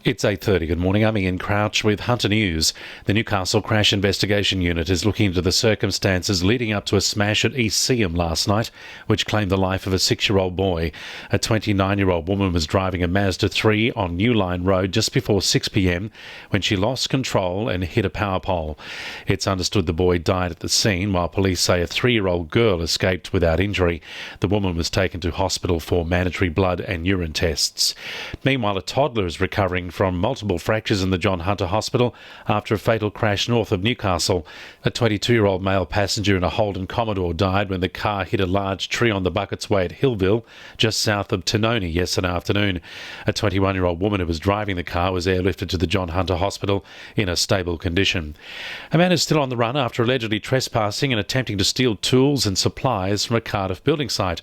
It's 8:30. Good morning. I'm Ian Crouch with Hunter News. The Newcastle Crash Investigation Unit is looking into the circumstances leading up to a smash at East Seaham last night, which claimed the life of a 6-year-old boy. A 29-year-old woman was driving a Mazda 3 on New Line Road just before 6 p.m. when she lost control and hit a power pole. It's understood the boy died at the scene, while police say a 3-year-old girl escaped without injury. The woman was taken to hospital for mandatory blood and urine tests. Meanwhile, a toddler is recovering from multiple fractures in the John Hunter Hospital after a fatal crash north of Newcastle. A 22-year-old male passenger in a Holden Commodore died when the car hit a large tree on the Buckets Way at Hillville, just south of Tenoni, yesterday afternoon. A 21-year-old woman who was driving the car was airlifted to the John Hunter Hospital in a stable condition. A man is still on the run after allegedly trespassing and attempting to steal tools and supplies from a Cardiff building site.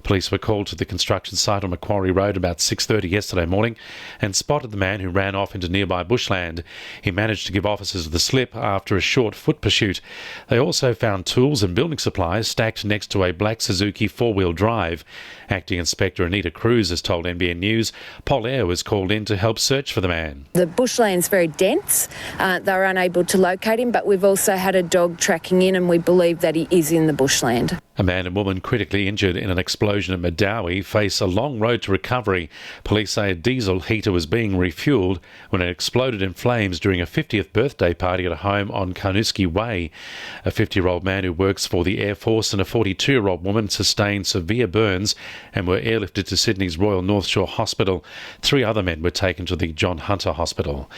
Police were called to the construction site on Macquarie Road about 6:30 yesterday morning and spotted the man who ran off into nearby bushland. He managed to give officers the slip after a short foot pursuit. They also found tools and building supplies stacked next to a black Suzuki 4-wheel drive. Acting Inspector Anita Cruz has told NBN News Pol Air was called in to help search for the man. The bushland's very dense. They were unable to locate him, but we've also had a dog tracking in and we believe that he is in the bushland. A man and woman critically injured in an explosion at Madawi face a long road to recovery. Police say a diesel heater was being refuelled when it exploded in flames during a 50th birthday party at a home on Carnoustie Way. A 50-year-old man who works for the Air Force and a 42-year-old woman sustained severe burns and were airlifted to Sydney's Royal North Shore Hospital. 3 other men were taken to the John Hunter Hospital.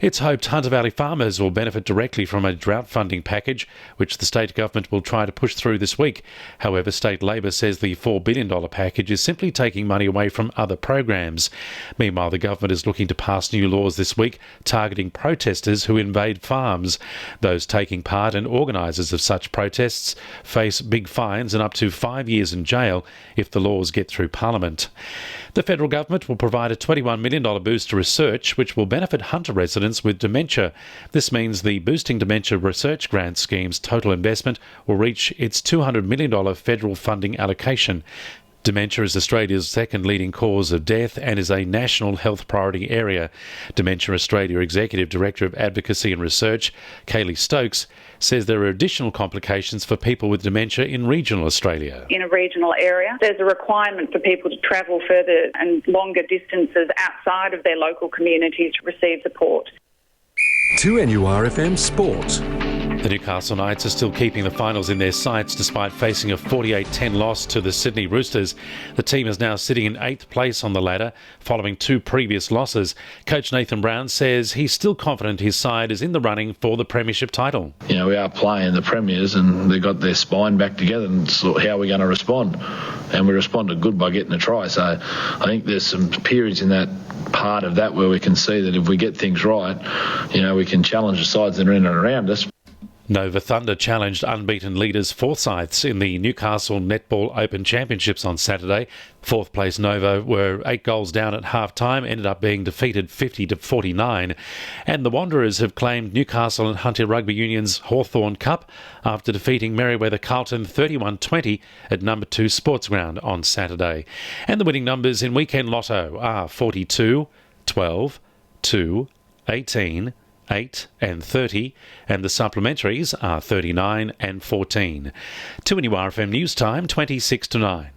It's hoped Hunter Valley farmers will benefit directly from a drought funding package, which the state government will try to push through this week. However, State Labor says the $4 billion package is simply taking money away from other programs. Meanwhile, the government is looking to pass new laws this week targeting protesters who invade farms. Those taking part and organisers of such protests face big fines and up to 5 years in jail if the laws get through Parliament. The federal government will provide a $21 million boost to research, which will benefit Hunter residents with dementia. This means the Boosting Dementia Research Grant Scheme's total investment will reach its $200 million federal funding allocation. Dementia is Australia's second leading cause of death and is a national health priority area. Dementia Australia Executive Director of Advocacy and Research, Kaylee Stokes, says there are additional complications for people with dementia in regional Australia. In a regional area, there's a requirement for people to travel further and longer distances outside of their local communities to receive support. 2NURFM Sport. The Newcastle Knights are still keeping the finals in their sights despite facing a 48-10 loss to the Sydney Roosters. The team is now sitting in 8th place on the ladder following 2 previous losses. Coach Nathan Brown says he's still confident his side is in the running for the premiership title. You know, we are playing the premiers and they've got their spine back together, and so how are we going to respond? And we responded good by getting a try. So I think there's some periods in that part of that where we can see that if we get things right, you know, we can challenge the sides that are in and around us. Nova Thunder challenged unbeaten leaders Forsyths in the Newcastle Netball Open Championships on Saturday. 4th place Nova were 8 goals down at half-time, ended up being defeated 50-49. And the Wanderers have claimed Newcastle and Hunter Rugby Union's Hawthorn Cup after defeating Merewether Carlton 31-20 at number 2 Sports Ground on Saturday. And the winning numbers in Weekend Lotto are 42, 12, 2, 18, 8 and 30, and the supplementaries are 39 and 14. 2NURFM News Time, 26 to 9.